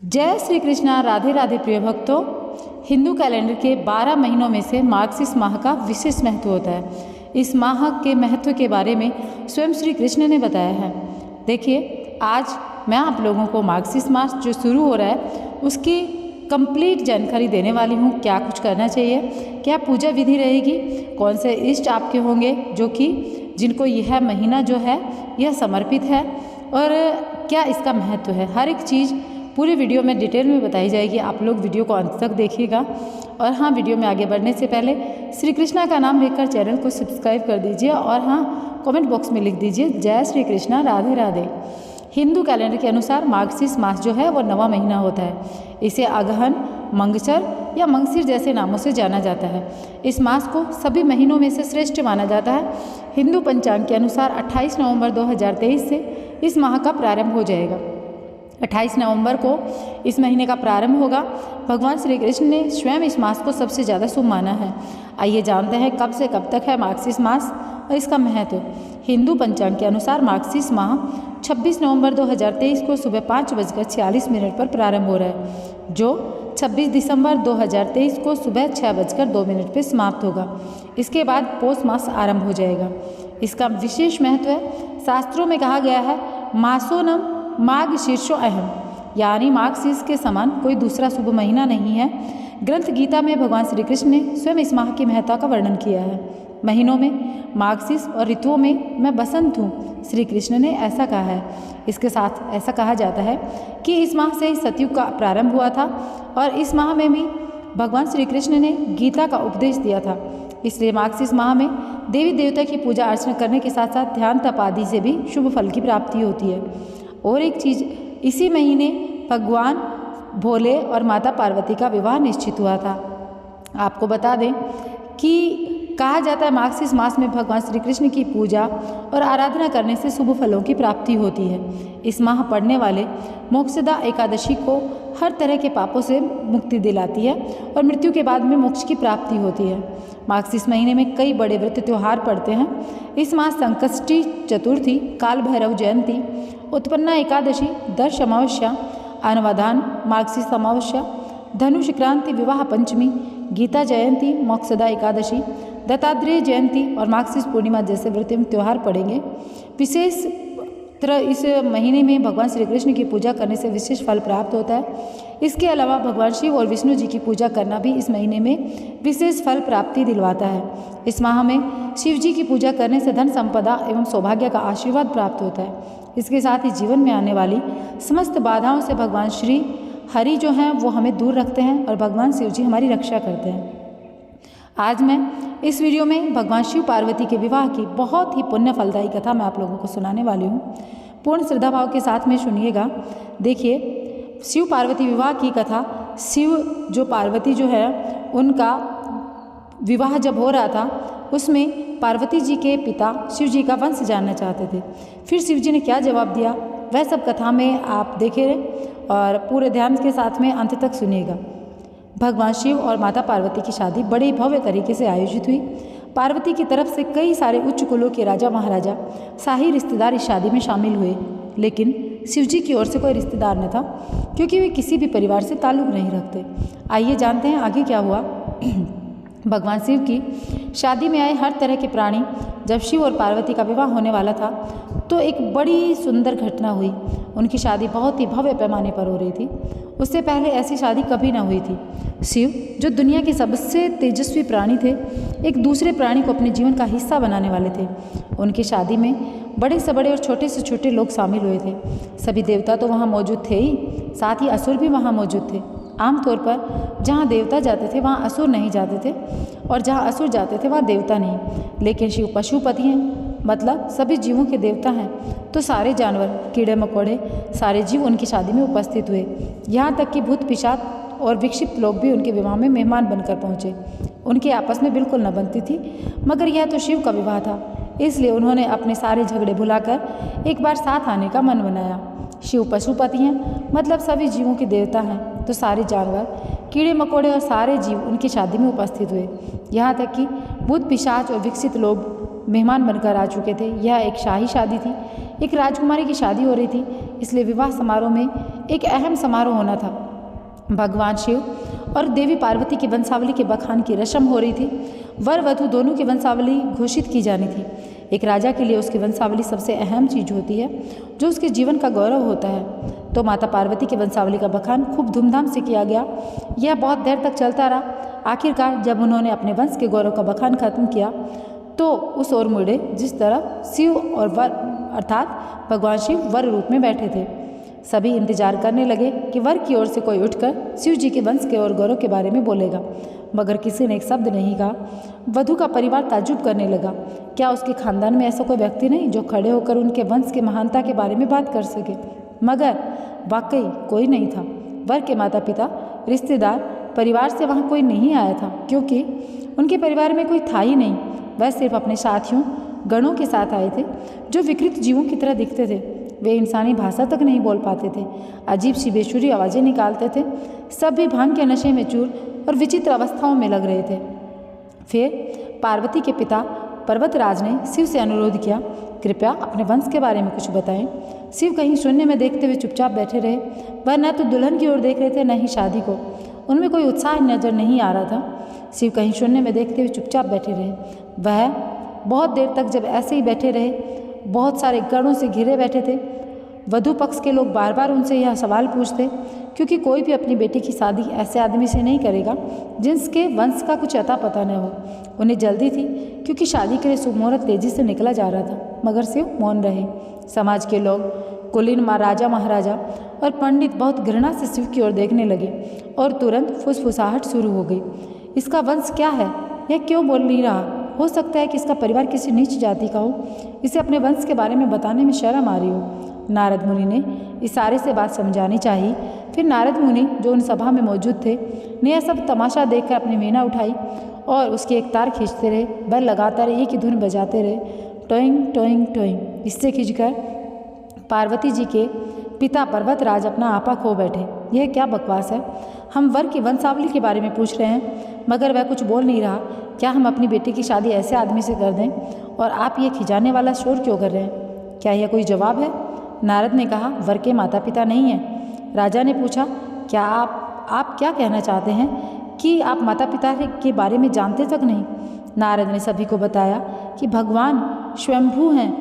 जय श्री कृष्णा। राधे राधे प्रिय भक्तों। हिंदू कैलेंडर के 12 महीनों में से मार्गशीर्ष माह का विशेष महत्व होता है। इस माह के महत्व के बारे में स्वयं श्री कृष्ण ने बताया है। देखिए, आज मैं आप लोगों को मार्गशीर्ष मास जो शुरू हो रहा है उसकी कंप्लीट जानकारी देने वाली हूँ। क्या कुछ करना चाहिए, क्या पूजा विधि रहेगी, कौन से इष्ट आपके होंगे जो कि जिनको यह महीना जो है यह समर्पित है, और क्या इसका महत्व है। हर एक चीज़ पूरे वीडियो में डिटेल में बताई जाएगी। आप लोग वीडियो को अंत तक देखिएगा। और हाँ, वीडियो में आगे बढ़ने से पहले श्री कृष्णा का नाम लेकर चैनल को सब्सक्राइब कर दीजिए और हाँ, कमेंट बॉक्स में लिख दीजिए जय श्री कृष्णा, राधे राधे। हिंदू कैलेंडर के अनुसार मार्गशीर्ष मास जो है वो 9वां महीना होता है। इसे अगहन, मंगचर या मंगसिर जैसे नामों से जाना जाता है। इस मास को सभी महीनों में से श्रेष्ठ माना जाता है। हिंदू पंचांग के अनुसार 28 नवंबर 2023 से इस माह का प्रारंभ हो जाएगा। 28 नवंबर को इस महीने का प्रारंभ होगा। भगवान श्री कृष्ण ने स्वयं इस मास को सबसे ज़्यादा शुभ माना है। आइए जानते हैं कब से कब तक है मार्गशीर्ष मास और इसका महत्व। हिंदू पंचांग के अनुसार मार्गशीर्ष माह 26 नवंबर 2023 को सुबह 5:46 पर प्रारंभ हो रहा है, जो 26 दिसंबर 2023 को सुबह 6:02 पर समाप्त होगा। इसके बाद पौष मास आरंभ हो जाएगा। इसका विशेष महत्व है। शास्त्रों में कहा गया है, मासोनम माघ शीर्षो अहम, यानी मार्गशीर्ष के समान कोई दूसरा शुभ महीना नहीं है। ग्रंथ गीता में भगवान श्री कृष्ण ने स्वयं इस माह की महत्ता का वर्णन किया है। महीनों में मार्गशीर्ष और ऋतुओं में मैं बसंत हूँ, श्री कृष्ण ने ऐसा कहा है। इसके साथ ऐसा कहा जाता है कि इस माह से ही सतयुग का प्रारंभ हुआ था और इस माह में भी भगवान श्री कृष्ण ने गीता का उपदेश दिया था। इसलिए मार्गशीर्ष माह में देवी देवता की पूजा अर्चना करने के साथ साथ ध्यान तप आदि से भी शुभ फल की प्राप्ति होती है। और एक चीज़, इसी महीने भगवान भोले और माता पार्वती का विवाह निश्चित हुआ था। आपको बता दें कि कहा जाता है मार्गशीर्ष मास में भगवान श्री कृष्ण की पूजा और आराधना करने से शुभ फलों की प्राप्ति होती है। इस माह पड़ने वाले मोक्षदा एकादशी को हर तरह के पापों से मुक्ति दिलाती है और मृत्यु के बाद में मोक्ष की प्राप्ति होती है। मार्गशीर्ष महीने में कई बड़े व्रत त्यौहार पड़ते हैं। इस माह संकष्टी चतुर्थी, काल भैरव जयंती, उत्पन्ना एकादशी, दर्श अमावस्या, अनवधान, मार्गशीर्ष अमावस्या, धनु संक्रांति, विवाह पंचमी, गीता जयंती, मोक्षदा एकादशी, दत्तात्रेय जयंती और मार्गशीर्ष पूर्णिमा जैसे व्रत त्यौहार पड़ेंगे। विशेष इस महीने में भगवान श्री कृष्ण की पूजा करने से विशेष फल प्राप्त होता है। इसके अलावा भगवान शिव और विष्णु जी की पूजा करना भी इस महीने में विशेष फल प्राप्ति दिलवाता है। इस माह में शिव जी की पूजा करने से धन संपदा एवं सौभाग्य का आशीर्वाद प्राप्त होता है। इसके साथ ही जीवन में आने वाली समस्त बाधाओं से भगवान श्री हरि जो हैं वो हमें दूर रखते हैं और भगवान शिव जी हमारी रक्षा करते हैं। आज मैं इस वीडियो में भगवान शिव पार्वती के विवाह की बहुत ही पुण्य फलदायी कथा मैं आप लोगों को सुनाने वाली हूँ। पूर्ण श्रद्धा भाव के साथ में सुनिएगा। देखिए, शिव पार्वती विवाह की कथा। शिव जो पार्वती जो है उनका विवाह जब हो रहा था उसमें पार्वती जी के पिता शिव जी का वंश जानना चाहते थे। फिर शिव जी ने क्या जवाब दिया वह सब कथा में आप देखें और पूरे ध्यान के साथ में अंत तक सुनिएगा। भगवान शिव और माता पार्वती की शादी बड़े भव्य तरीके से आयोजित हुई। पार्वती की तरफ से कई सारे उच्च कुलों के राजा महाराजा शाही रिश्तेदार इस शादी में शामिल हुए, लेकिन शिव जी की ओर से कोई रिश्तेदार न था क्योंकि वे किसी भी परिवार से ताल्लुक़ नहीं रखते। आइए जानते हैं आगे क्या हुआ। भगवान शिव की शादी में आए हर तरह के प्राणी। जब शिव और पार्वती का विवाह होने वाला था तो एक बड़ी सुंदर घटना हुई। उनकी शादी बहुत ही भव्य पैमाने पर हो रही थी। उससे पहले ऐसी शादी कभी ना हुई थी। शिव, जो दुनिया के सबसे तेजस्वी प्राणी थे, एक दूसरे प्राणी को अपने जीवन का हिस्सा बनाने वाले थे। उनकी शादी में बड़े से बड़े और छोटे से छोटे लोग शामिल हुए थे। सभी देवता तो वहाँ मौजूद थे ही, साथ ही असुर भी वहाँ मौजूद थे। आमतौर पर जहाँ देवता जाते थे वहाँ असुर नहीं जाते थे और जहाँ असुर जाते थे वहाँ देवता नहीं। लेकिन शिव पशुपति हैं, मतलब सभी जीवों के देवता हैं, तो सारे जानवर, कीड़े मकोड़े, सारे जीव उनकी शादी में उपस्थित हुए। यहाँ तक कि भूत पिशाच और विक्षिप्त लोग भी उनके विवाह में मेहमान बनकर पहुँचे। उनके आपस में बिल्कुल न बनती थी, मगर यह तो शिव का विवाह था, इसलिए उन्होंने अपने सारे झगड़े भुलाकर एक बार साथ आने का मन बनाया। शिव पशुपति हैं, मतलब सभी जीवों के देवता हैं, तो सारे जानवर, कीड़े मकोड़े और सारे जीव उनकी शादी में उपस्थित हुए। यहाँ तक कि भूत पिशाच और विकसित लोग मेहमान बनकर आ चुके थे। यह एक शाही शादी थी। एक राजकुमारी की शादी हो रही थी। इसलिए विवाह समारोह में एक अहम समारोह होना था। भगवान शिव और देवी पार्वती की वंशावली के बखान की रस्म हो रही थी। वर वधू दोनों की वंशावली घोषित की जानी थी। एक राजा के लिए उसकी वंशावली सबसे अहम चीज होती है, जो उसके जीवन का गौरव होता है। तो माता पार्वती की वंशावली का बखान खूब धूमधाम से किया गया। यह बहुत देर तक चलता रहा। आखिरकार जब उन्होंने अपने वंश के गौरव का बखान खत्म किया तो उस ओर मुड़े जिस तरफ शिव और वर अर्थात भगवान शिव वर रूप में बैठे थे। सभी इंतजार करने लगे कि वर की ओर से कोई उठकर शिव जी के वंश के और गौरव के बारे में बोलेगा, मगर किसी ने एक शब्द नहीं कहा। वधू का परिवार ताज्जुब करने लगा। क्या उसके खानदान में ऐसा कोई व्यक्ति नहीं जो खड़े होकर उनके वंश के महानता के बारे में बात कर सके? मगर वाकई कोई नहीं था। वर के माता पिता, रिश्तेदार, परिवार से वहाँ कोई नहीं आया था, क्योंकि उनके परिवार में कोई था ही नहीं। वह सिर्फ अपने साथियों गणों के साथ आए थे, जो विकृत जीवों की तरह दिखते थे। वे इंसानी भाषा तक नहीं बोल पाते थे, अजीब सी बेसुरी आवाज़ें निकालते थे। सब भी भांग के नशे में चूर और विचित्र अवस्थाओं में लग रहे थे। फिर पार्वती के पिता पर्वतराज ने शिव से अनुरोध किया, कृपया अपने वंश के बारे में कुछ बताएं। शिव कहीं शून्य में देखते हुए चुपचाप बैठे रहे। वह न तो दुल्हन की ओर देख रहे थे, न ही शादी को। उनमें कोई उत्साह नजर नहीं आ रहा था। शिव कहीं शून्य में देखते हुए चुपचाप बैठे रहे। वह बहुत देर तक जब ऐसे ही बैठे रहे, बहुत सारे गणों से घिरे बैठे थे। वधू पक्ष के लोग बार बार उनसे यह सवाल पूछते, क्योंकि कोई भी अपनी बेटी की शादी ऐसे आदमी से नहीं करेगा जिसके वंश का कुछ अता पता न हो। उन्हें जल्दी थी, क्योंकि शादी के लिए शुभ मुहूर्त तेजी से निकला जा रहा था। मगर शिव मौन रहे। समाज के लोग, कुलीन राजा महाराजा और पंडित बहुत घृणा से शिव की ओर देखने लगे और तुरंत फुसफुसाहट शुरू हो गई। इसका वंश क्या है? यह क्यों बोल नहीं रहा? हो सकता है कि इसका परिवार किसी नीच जाति का हो। इसे अपने वंश के बारे में बताने में शर्म आ रही हो। नारद मुनि ने इशारे से बात समझानी चाहिए। फिर नारद मुनि, जो उन सभा में मौजूद थे, ने यह सब तमाशा देखकर अपनी वीणा उठाई और उसकी एक तार खींचते रहे। वह लगातार एक ही धुन बजाते रहे, टोइंग टोइंग टोइंग। इससे खींचकर पार्वती जी के पिता पर्वतराज अपना आपा खो बैठे। यह क्या बकवास है? हम वर की वंशावली के बारे में पूछ रहे हैं, मगर वह कुछ बोल नहीं रहा। क्या हम अपनी बेटी की शादी ऐसे आदमी से कर दें? और आप ये खिजाने वाला शोर क्यों कर रहे हैं? क्या यह कोई जवाब है? नारद ने कहा, वर के माता पिता नहीं हैं। राजा ने पूछा, क्या आप क्या कहना चाहते हैं कि आप माता पिता के बारे में जानते तक नहीं? नारद ने सभी को बताया कि भगवान स्वयंभू हैं।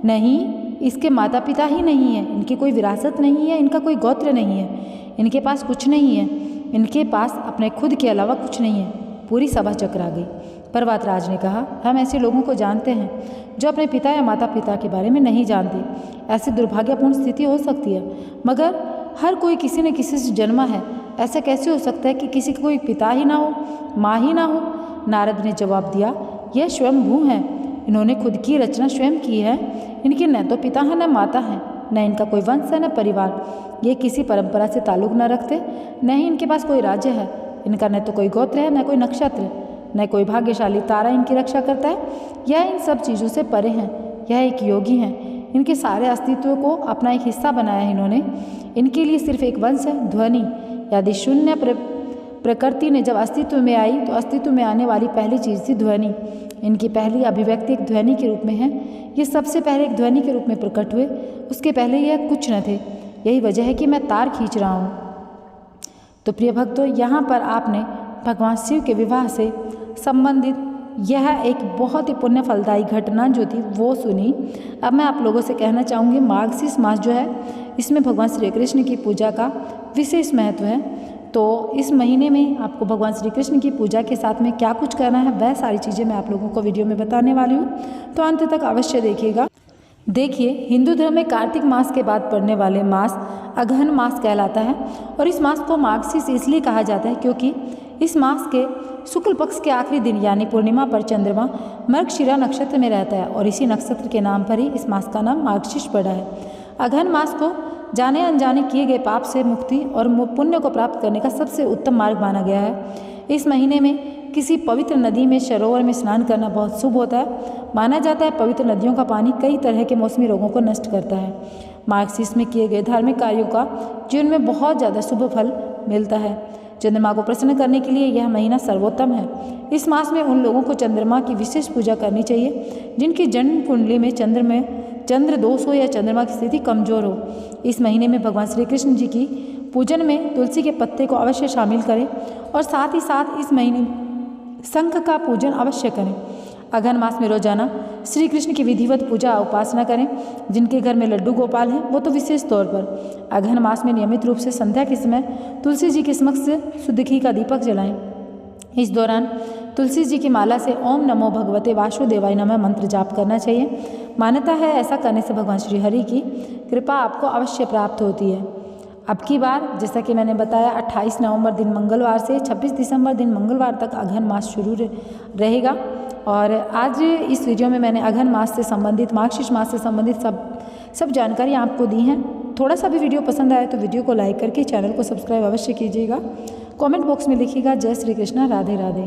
नहीं, इसके माता पिता ही नहीं हैं। इनकी कोई विरासत नहीं है, इनका कोई गोत्र नहीं है, इनके पास कुछ नहीं है, इनके पास अपने खुद के अलावा कुछ नहीं है। पूरी सभा चकरा गई। पर्वतराज ने कहा, हम ऐसे लोगों को जानते हैं जो अपने पिता या माता पिता के बारे में नहीं जानते। ऐसी दुर्भाग्यपूर्ण स्थिति हो सकती है, मगर हर कोई किसी न किसी से जन्मा है। ऐसा कैसे हो सकता है कि किसी का कोई पिता ही ना हो, माँ ही ना हो? नारद ने जवाब दिया, यह स्वयंभू हैं। इन्होंने खुद की रचना स्वयं की है। इनके न तो पिता हैं न माता हैं, न इनका कोई वंश है न परिवार। ये किसी परंपरा से ताल्लुक न रखते, न ही इनके पास कोई राज्य है। इनका न तो कोई गोत्र है, न कोई नक्षत्र, न कोई भाग्यशाली तारा इनकी रक्षा करता है। यह इन सब चीज़ों से परे हैं। यह एक योगी हैं। इनके सारे अस्तित्व को अपना एक हिस्सा बनाया है इन्होंने। इनके लिए सिर्फ एक वंश है, ध्वनि। यदि शून्य प्रकृति ने जब अस्तित्व में आई तो अस्तित्व में आने वाली पहली चीज़ थी ध्वनि। इनकी पहली अभिव्यक्ति एक ध्वनि के रूप में है। ये सबसे पहले एक ध्वनि के रूप में प्रकट हुए। उसके पहले यह कुछ न थे। यही वजह है कि मैं तार खींच रहा हूँ। तो प्रिय भक्तों, यहाँ पर आपने भगवान शिव के विवाह से संबंधित यह एक बहुत ही पुण्य फलदायी घटना जो थी वो सुनी। अब मैं आप लोगों से कहना चाहूँगी, मार्गशीर्ष मास जो है इसमें भगवान श्री कृष्ण की पूजा का विशेष महत्व है। तो इस महीने में आपको भगवान श्री कृष्ण की पूजा के साथ में क्या कुछ करना है, वह सारी चीज़ें मैं आप लोगों को वीडियो में बताने वाली हूँ। तो अंत तक अवश्य देखिएगा। देखिए, हिंदू धर्म में कार्तिक मास के बाद पड़ने वाले मास अगहन मास कहलाता है। और इस मास को मार्गशीर्ष इसलिए कहा जाता है क्योंकि इस मास के शुक्ल पक्ष के आखिरी दिन यानी पूर्णिमा पर चंद्रमा मृगशिरा नक्षत्र में रहता है और इसी नक्षत्र के नाम पर ही इस मास का नाम मार्गशीर्ष पड़ा है। अगहन मास को जाने अनजाने किए गए पाप से मुक्ति और पुण्य को प्राप्त करने का सबसे उत्तम मार्ग माना गया है। इस महीने में किसी पवित्र नदी में, सरोवर में स्नान करना बहुत शुभ होता है। माना जाता है पवित्र नदियों का पानी कई तरह के मौसमी रोगों को नष्ट करता है। मार्गशीर्ष में किए गए धार्मिक कार्यों का जीवन में बहुत ज़्यादा शुभ फल मिलता है। चंद्रमा को प्रसन्न करने के लिए यह महीना सर्वोत्तम है। इस मास में उन लोगों को चंद्रमा की विशेष पूजा करनी चाहिए जिनकी जन्म कुंडली में चंद्र दोष हो या चंद्रमा की स्थिति कमजोर हो। इस महीने में भगवान श्री कृष्ण जी की पूजन में तुलसी के पत्ते को अवश्य शामिल करें और साथ ही साथ इस महीने में शंख का पूजन अवश्य करें। अघन मास में रोजाना श्री कृष्ण की विधिवत पूजा उपासना करें। जिनके घर में लड्डू गोपाल हैं वो तो विशेष तौर पर अघन मास में नियमित रूप से संध्या के समय तुलसी जी के समक्ष शुद्ध घी का दीपक जलाएं। इस दौरान तुलसी जी की माला से ओम नमो भगवते वासुदेवाय नमः मंत्र जाप करना चाहिए। मान्यता है ऐसा करने से भगवान श्री हरि की कृपा आपको अवश्य प्राप्त होती है। अब की बार जैसा कि मैंने बताया 28 नवंबर दिन मंगलवार से 26 दिसंबर दिन मंगलवार तक अघन मास शुरू रहेगा। और आज इस वीडियो में मैंने अघन मास से संबंधित मार्गशीर्ष मास से संबंधित सब जानकारी आपको दी हैं। थोड़ा सा भी वीडियो पसंद आए तो वीडियो को लाइक करके चैनल को सब्सक्राइब अवश्य कीजिएगा। कमेंट बॉक्स में लिखिएगा जय श्री कृष्णा, राधे राधे।